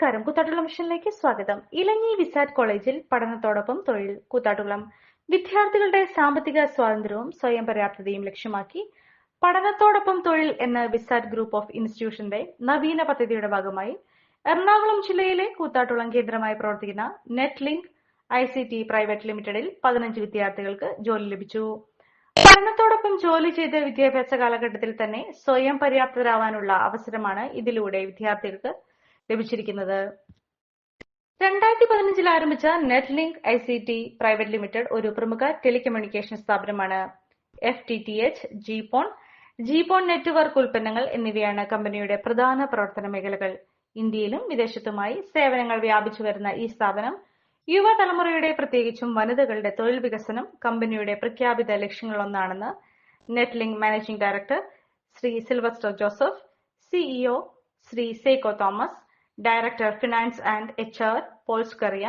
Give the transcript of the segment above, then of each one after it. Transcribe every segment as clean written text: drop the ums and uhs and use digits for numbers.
നമസ്കാരം. കൂത്താട്ടുകുളം മിഷനിലേക്ക് സ്വാഗതം. ഇലഞ്ഞി വിസാറ്റ് കോളേജിൽ പഠനത്തോടൊപ്പം തൊഴിൽ. കൂത്താട്ടുകുളം വിദ്യാർത്ഥികളുടെ സാമ്പത്തിക സ്വാതന്ത്ര്യവും സ്വയം പര്യാപ്തതയും ലക്ഷ്യമാക്കി പഠനത്തോടൊപ്പം തൊഴിൽ എന്ന വിസാറ്റ് ഗ്രൂപ്പ് ഓഫ് ഇൻസ്റ്റിറ്റ്യൂഷന്റെ നവീന പദ്ധതിയുടെ ഭാഗമായി എറണാകുളം ജില്ലയിലെ കൂത്താട്ടുകുളം കേന്ദ്രമായി പ്രവർത്തിക്കുന്ന നെറ്റ് ലിങ്ക് ICT പ്രൈവറ്റ് ലിമിറ്റഡിൽ 15 വിദ്യാർത്ഥികൾക്ക് ജോലി ലഭിച്ചു. പഠനത്തോടൊപ്പം ജോലി ചെയ്ത് വിദ്യാഭ്യാസ കാലഘട്ടത്തിൽ തന്നെ സ്വയം പര്യാപ്തരാവാനുള്ള അവസരമാണ് ഇതിലൂടെ വിദ്യാർത്ഥികൾക്ക് ലഭിച്ചിരിക്കുന്നത്. 2015 ആരംഭിച്ച net link ICT private limited ഒരു പ്രമുഖ ടെലികമ്മ്യൂണിക്കേഷൻ സ്ഥാപനമാണ്. FTTH, GPON നെറ്റ്വർക്ക് ഉൽപ്പന്നങ്ങൾ എന്നിവയാണ് കമ്പനിയുടെ പ്രധാന പ്രവർത്തന മേഖലകൾ. ഇന്ത്യയിലും വിദേശത്തുമായി സേവനങ്ങൾ വ്യാപിച്ചു വരുന്ന ഈ സ്ഥാപനം യുവതലമുറയുടെ പ്രത്യേകിച്ചും വനിതകളുടെ തൊഴിൽ വികസനം കമ്പനിയുടെ പ്രഖ്യാപിത ലക്ഷ്യങ്ങളൊന്നാണെന്ന് net link managing director Shri Sylvester Joseph, CEO Shri സേക്കോ Thomas, director finance and HR Paul Scaria,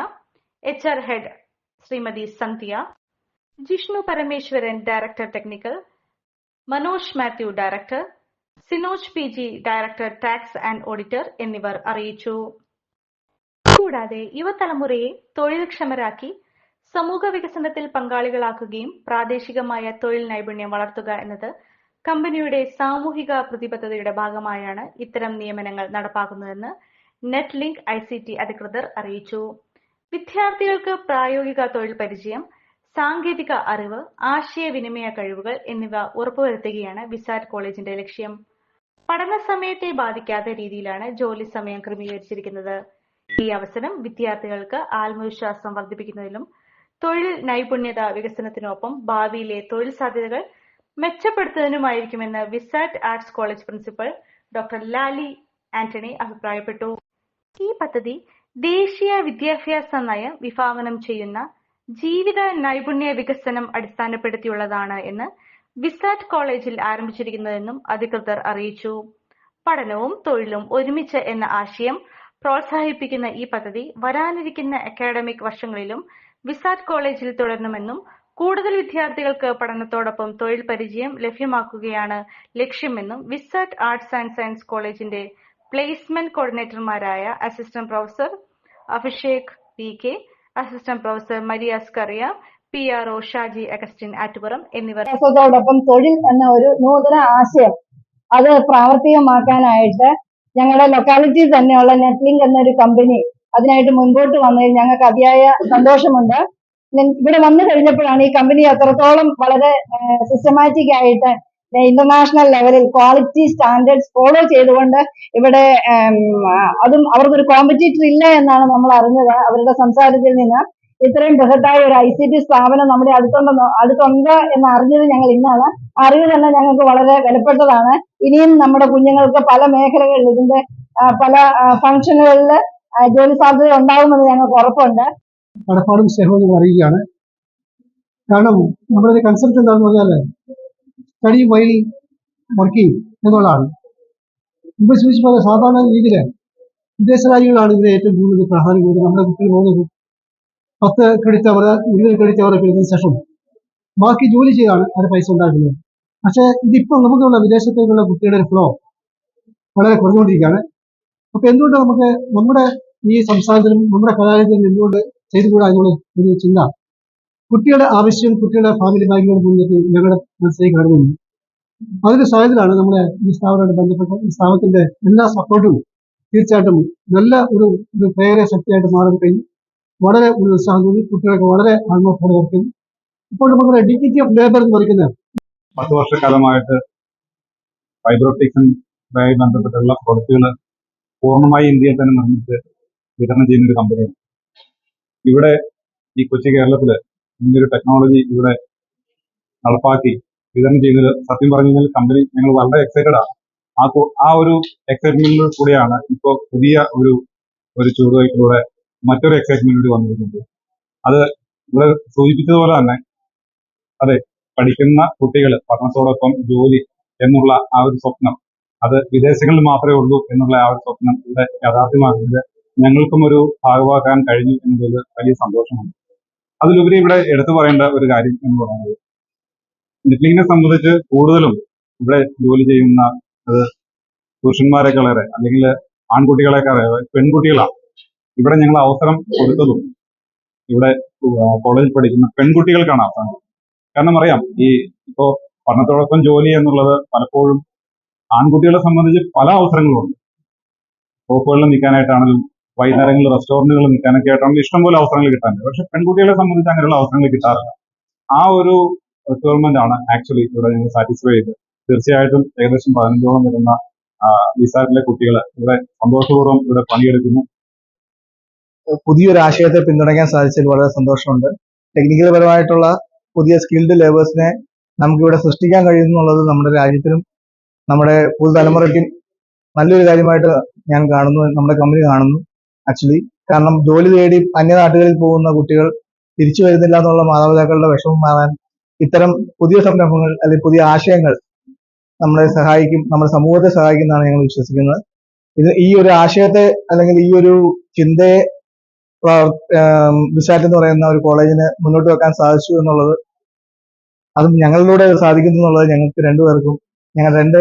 HR head Shrimati Sandhya, Jishnu Parameswaran director technical, Manoj Mathew director, Sinoj PG director tax and auditor എന്നിവർ അറിയിച്ചു. കൂടാതെ യുവതലമുറയെ തൊഴിൽക്ഷമരാക്കി സമൂഹ വികസനത്തിൽ പങ്കാളികളാക്കുകയും പ്രാദേശികമായ തൊഴിൽ നൈപുണ്യം വളർത്തുക എന്നത് കമ്പനിയുടെ സാമൂഹിക പ്രതിബദ്ധതയുടെ ഭാഗമായാണ് ഇത്തരം നിയമനങ്ങൾ നടപ്പാക്കുന്നതെന്ന് നെറ്റ് ലിങ്ക് ICT അധികൃതർ അറിയിച്ചു. വിദ്യാർത്ഥികൾക്ക് പ്രായോഗിക തൊഴിൽ പരിചയം, സാങ്കേതിക അറിവ്, ആശയവിനിമയ കഴിവുകൾ എന്നിവ ഉറപ്പുവരുത്തുകയാണ് വിസാറ്റ് കോളേജിന്റെ ലക്ഷ്യം. പഠന സമയത്തെ ബാധിക്കാത്ത രീതിയിലാണ് ജോലി സമയം ക്രമീകരിച്ചിരിക്കുന്നത്. ഈ അവസരം വിദ്യാർത്ഥികൾക്ക് ആത്മവിശ്വാസം വർദ്ധിപ്പിക്കുന്നതിലും തൊഴിൽ നൈപുണ്യത വികസനത്തിനൊപ്പം ഭാവിയിലെ തൊഴിൽ സാധ്യതകൾ മെച്ചപ്പെടുത്തുന്നതിനുമായിരിക്കുമെന്ന് Visat arts college principal doctor Lali Antony അഭിപ്രായപ്പെട്ടു. ഈ പദ്ധതി ദേശീയ വിദ്യാഭ്യാസ നയം വിഭാവനം ചെയ്യുന്ന ജീവിത നൈപുണ്യ വികസനം അടിസ്ഥാനപ്പെടുത്തിയുള്ളതാണ് എന്ന് വിസാറ്റ് കോളേജിൽ ആരംഭിച്ചിരിക്കുന്നതെന്നും അധികൃതർ അറിയിച്ചു. പഠനവും തൊഴിലും ഒരുമിച്ച് എന്ന ആശയം പ്രോത്സാഹിപ്പിക്കുന്ന ഈ പദ്ധതി വരാനിരിക്കുന്ന അക്കാഡമിക് വർഷങ്ങളിലും വിസാറ്റ് കോളേജിൽ തുടരണമെന്നും കൂടുതൽ വിദ്യാർത്ഥികൾക്ക് പഠനത്തോടൊപ്പം തൊഴിൽ പരിചയം ലഭ്യമാക്കുകയാണ് ലക്ഷ്യമെന്നും വിസാറ്റ് ആർട്സ് ആൻഡ് സയൻസ് കോളേജിന്റെ പ്ലേസ്മെന്റ് കോർഡിനേറ്റർമാരായ assistant professor Abhishek PK, assistant professor Maria Scaria, PRO Shaji Augustine Attupuram എന്നിവർ ോടൊപ്പം തൊഴിൽ എന്ന ഒരു നൂതന ആശയം അത് പ്രാവർത്തികമാക്കാനായിട്ട് ഞങ്ങളുടെ ലൊക്കാലിറ്റിയിൽ തന്നെയുള്ള നെറ്റ് ലിങ്ക് എന്നൊരു കമ്പനി അതിനായിട്ട് മുൻപോട്ട് വന്നതിൽ ഞങ്ങൾക്ക് അതിയായ സന്തോഷമുണ്ട്. ഇവിടെ വന്നു കഴിഞ്ഞപ്പോഴാണ് ഈ കമ്പനി അത്രത്തോളം വളരെ സിസ്റ്റമാറ്റിക് ആയിട്ട് ഇന്റർനാഷണൽ ലെവലിൽ ക്വാളിറ്റി സ്റ്റാൻഡേർഡ്സ് ഫോളോ ചെയ്തുകൊണ്ട് ഇവിടെ അതും അവർക്കൊരു കോമ്പറ്റീറ്റർ ഇല്ല എന്നാണ് നമ്മൾ അറിഞ്ഞത്. അവരുടെ സംസാരത്തിൽ നിന്ന് ഇത്രയും ബൃഹത്തായ ഒരു ICT സ്ഥാപനം നമ്മുടെ അടുത്തുണ്ട് എന്ന് അറിഞ്ഞത് ഞങ്ങൾ ഇന്നാണ്. അറിവ് തന്നെ ഞങ്ങൾക്ക് വളരെ വിലപ്പെട്ടതാണ്. ഇനിയും നമ്മുടെ കുഞ്ഞുങ്ങൾക്ക് പല മേഖലകളിൽ ഇതിന്റെ പല ഫംഗ്ഷനുകളിൽ ജോലി സാധ്യത ഉണ്ടാകുമെന്ന് ഞങ്ങൾക്ക് ഉറപ്പുണ്ട്. കടപ്പാടും സ്നേഹവും അറിയുകയാണ്. കാരണം നമ്മുടെ കൺസെപ്റ്റ് എന്താണെന്ന് പറഞ്ഞാൽ സ്റ്റഡി വൈൽ വർക്കിംഗ് എന്നുള്ളതാണ്. മുമ്പ് സൂചിപ്പിച്ച സാധാരണ രീതിയിൽ വിദേശ രാജ്യങ്ങളാണ് ഇതിന് ഏറ്റവും കൂടുതൽ പ്രാധാന്യം കൊടുക്കുന്നത്. നമ്മുടെ കുട്ടികൾ പോകുന്നത് 10 ക്രെഡിറ്റ് അവർ 20 ക്രെഡിറ്റ് അവർ കഴിഞ്ഞതിന് ശേഷം ബാക്കി ജോലി ചെയ്താണ് അവർ പൈസ ഉണ്ടാക്കുന്നത്. പക്ഷേ ഇതിപ്പോൾ നമുക്കുള്ള വിദേശത്തേക്കുള്ള കുട്ടികളുടെ ഒരു ഫ്ലോ വളരെ കുറഞ്ഞുകൊണ്ടിരിക്കുകയാണ്. അപ്പൊ എന്തുകൊണ്ട് നമുക്ക് നമ്മുടെ ഈ സംസ്ഥാനത്തിലും നമ്മുടെ കലാലയത്തിലും എന്തുകൊണ്ട് ചെയ്തുകൂടാ എന്നുള്ള ഒരു ചിന്ത കുട്ടികളുടെ ആവശ്യം കുട്ടികളുടെ ഫാമിലി ബാങ്കിയുടെ മുന്നിലേക്ക് ഞങ്ങളുടെ മനസ്സിലേക്ക് കടന്നുണ്ട്. അതിന്റെ സാഹചര്യത്തിലാണ് നമ്മുടെ ഈ സ്ഥാപനവുമായി ബന്ധപ്പെട്ട ഈ സ്ഥാപനത്തിന്റെ എല്ലാ സപ്പോർട്ടും തീർച്ചയായിട്ടും നല്ല ഒരു പ്രേരണ ശക്തിയായിട്ട് മാറാൻ കഴിഞ്ഞു. വളരെ ഒരു ഉത്സാഹം തോന്നി. കുട്ടികൾക്ക് വളരെ ആത്മഹത്യ വർക്കുന്നു. ഇപ്പോൾ നമുക്ക് ഡിഗ്നിറ്റി ഓഫ് ലേബർ എന്ന് പറയുന്നത് 10 വർഷക്കാലമായിട്ട് ഫൈബർ ഒപ്റ്റിക്സുമായി ബന്ധപ്പെട്ടുള്ള പ്രൊഡക്റ്റുകൾ പൂർണ്ണമായി ഇന്ത്യയിൽ തന്നെ നിർമ്മിച്ച് വിതരണം ചെയ്യുന്ന ഒരു കമ്പനിയാണ്. ഇവിടെ ഈ കൊച്ചി കേരളത്തില് ഇങ്ങനൊരു ടെക്നോളജി ഇവിടെ നടപ്പാക്കി വിതരണം ചെയ്യുന്നത് സത്യം പറഞ്ഞു കഴിഞ്ഞാൽ കമ്പനി ഞങ്ങൾ വളരെ എക്സൈറ്റഡ് ആണ്. ആ ഒരു എക്സൈറ്റ്മെന്റിൽ കൂടിയാണ് ഇപ്പോൾ പുതിയ ഒരു ചുവടുവയ്പിലൂടെ മറ്റൊരു എക്സൈറ്റ്മെന്റ് കൂടി വന്നിരിക്കുന്നത്. അത് ഇവിടെ സൂചിപ്പിച്ചതുപോലെ തന്നെ അതെ, പഠിക്കുന്ന കുട്ടികൾ പഠനത്തോടൊപ്പം ജോലി എന്നുള്ള ആ ഒരു സ്വപ്നം അത് വിദേശങ്ങളിൽ മാത്രമേ ഉള്ളൂ എന്നുള്ള ആ ഒരു സ്വപ്നം ഇവിടെ യാഥാർത്ഥ്യമാകുന്നത് ഞങ്ങൾക്കും ഒരു ഭാഗമാക്കാൻ കഴിഞ്ഞു എന്നതിൽ വലിയ സന്തോഷമുണ്ട്. അതിലുപരി ഇവിടെ എടുത്തു പറയേണ്ട ഒരു കാര്യം എന്ന് പറയുന്നത് നെറ്റ്ലിങ്ങിനെ സംബന്ധിച്ച് കൂടുതലും ഇവിടെ ജോലി ചെയ്യുന്ന അത് പുരുഷന്മാരെക്കാളേറെ അല്ലെങ്കിൽ ആൺകുട്ടികളെക്കാളേറെ പെൺകുട്ടികളാണ്. ഇവിടെ ഞങ്ങൾ അവസരം കൊടുത്തതും ഇവിടെ കോളേജിൽ പഠിക്കുന്ന പെൺകുട്ടികൾക്കാണ് അവസരം. കാരണം അറിയാം, ഈ ഇപ്പോ പഠനത്തോടൊപ്പം ജോലി എന്നുള്ളത് പലപ്പോഴും ആൺകുട്ടികളെ സംബന്ധിച്ച് പല അവസരങ്ങളുണ്ട്. ഷോപ്പുകളിൽ നിൽക്കാനായിട്ടാണെങ്കിലും വൈകുന്നേരങ്ങളിൽ റെസ്റ്റോറന്റുകളിൽ നിൽക്കാനൊക്കെ ആയിട്ടാണെങ്കിലും ഇഷ്ടംപോലെ അവസരങ്ങൾ കിട്ടാനുണ്ട്. പക്ഷെ പെൺകുട്ടികളെ സംബന്ധിച്ച് അങ്ങനെയുള്ള അവസരങ്ങൾ കിട്ടാറില്ല. ആ ഒരു റിക്വയർമെന്റ് ആണ് ആക്ച്വലി ഇവിടെ ഞങ്ങൾ സാറ്റിസ്ഫൈ ചെയ്ത്. തീർച്ചയായിട്ടും ഏകദേശം 15ഓളം വരുന്ന വിസാറ്റിലെ കുട്ടികൾ ഇവിടെ സന്തോഷപൂർവ്വം ഇവിടെ പണിയെടുക്കുന്നു. പുതിയൊരു ആശയത്തെ പിന്തുണയ്ക്കാൻ സാധിച്ചതിൽ വളരെ സന്തോഷമുണ്ട്. ടെക്നിക്കൽ പരമായിട്ടുള്ള പുതിയ സ്കിൽഡ് ലേബേഴ്സിനെ നമുക്കിവിടെ സൃഷ്ടിക്കാൻ കഴിയുന്നുള്ളത് നമ്മുടെ രാജ്യത്തിനും നമ്മുടെ പുതുതലമുറയ്ക്കും നല്ലൊരു കാര്യമായിട്ട് ഞാൻ കാണുന്നു, നമ്മുടെ കമ്പനി കാണുന്നു ആക്ച്വലി. കാരണം ജോലി തേടി അന്യനാട്ടുകളിൽ പോകുന്ന കുട്ടികൾ തിരിച്ചു വരുന്നില്ല എന്നുള്ള മാതാപിതാക്കളുടെ വിഷമം മാറാൻ ഇത്തരം പുതിയ സംരംഭങ്ങൾ അല്ലെങ്കിൽ പുതിയ ആശയങ്ങൾ നമ്മളെ സഹായിക്കും, നമ്മുടെ സമൂഹത്തെ സഹായിക്കുന്നതാണ് ഞങ്ങൾ വിശ്വസിക്കുന്നത്. ഈ ഒരു ആശയത്തെ അല്ലെങ്കിൽ ഈ ഒരു ചിന്തയെ വിസാറ്റ് എന്ന് പറയുന്ന ഒരു കോളേജിന് മുന്നോട്ട് വെക്കാൻ സാധിച്ചു എന്നുള്ളത്, അതും ഞങ്ങളിലൂടെ സാധിക്കുന്നു എന്നുള്ളത് ഞങ്ങൾക്ക് രണ്ടുപേർക്കും, ഞങ്ങൾ രണ്ട്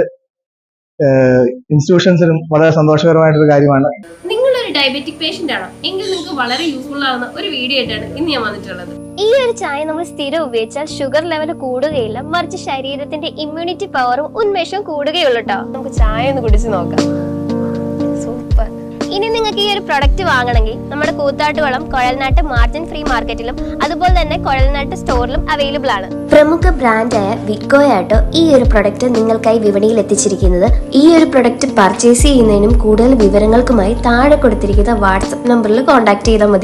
ഇൻസ്റ്റിറ്റ്യൂഷൻസിനും വളരെ സന്തോഷകരമായിട്ടൊരു കാര്യമാണ്. നിങ്ങളൊരു ഡയബറ്റിക് പേഷ്യന്റ് ആണോ എങ്കിൽ നിങ്ങൾക്ക് വളരെ യൂസ്ഫുൾ ആവുന്ന ഒരു വീഡിയോ ആയിട്ടാണ് ഇന്ന് ഞാൻ വന്നിട്ടുള്ളത്. ഈ ഒരു ചായ നമ്മൾ സ്ഥിരം ഉപയോഗിച്ചാൽ ഷുഗർ ലെവൽ കൂടുകയില്ല, മറിച്ച് ശരീരത്തിന്റെ ഇമ്മ്യൂണിറ്റി പവറും ഉന്മേഷവും കൂടുകയുള്ളൂ കേട്ടോ. നമുക്ക് ചായ ഒന്ന് കുടിച്ച് നോക്കാം. സൂപ്പർ. ഇനി നിങ്ങൾക്ക് ഈ ഒരു പ്രൊഡക്റ്റ് വാങ്ങണമെങ്കിൽ നമ്മുടെ കൂത്താട്ടുകുളം കുഴൽനാട്ട് മാർജിൻ ഫ്രീ മാർക്കറ്റിലും അതുപോലെ തന്നെ കുഴൽനാട്ട് സ്റ്റോറിലും അവൈലബിൾ ആണ്. പ്രമുഖ ബ്രാൻഡായ വിക്കോയാട്ടോ ഈ ഒരു പ്രൊഡക്റ്റ് നിങ്ങൾക്കായി വിപണിയിൽ എത്തിച്ചിരിക്കുന്നത്. ഈ ഒരു പ്രൊഡക്റ്റ് പർച്ചേസ് ചെയ്യുന്നതിനും കൂടുതൽ വിവരങ്ങൾക്കുമായി താഴെ കൊടുത്തിരിക്കുന്ന വാട്സപ്പ് നമ്പറിൽ കോൺടാക്ട് ചെയ്താൽ മതി.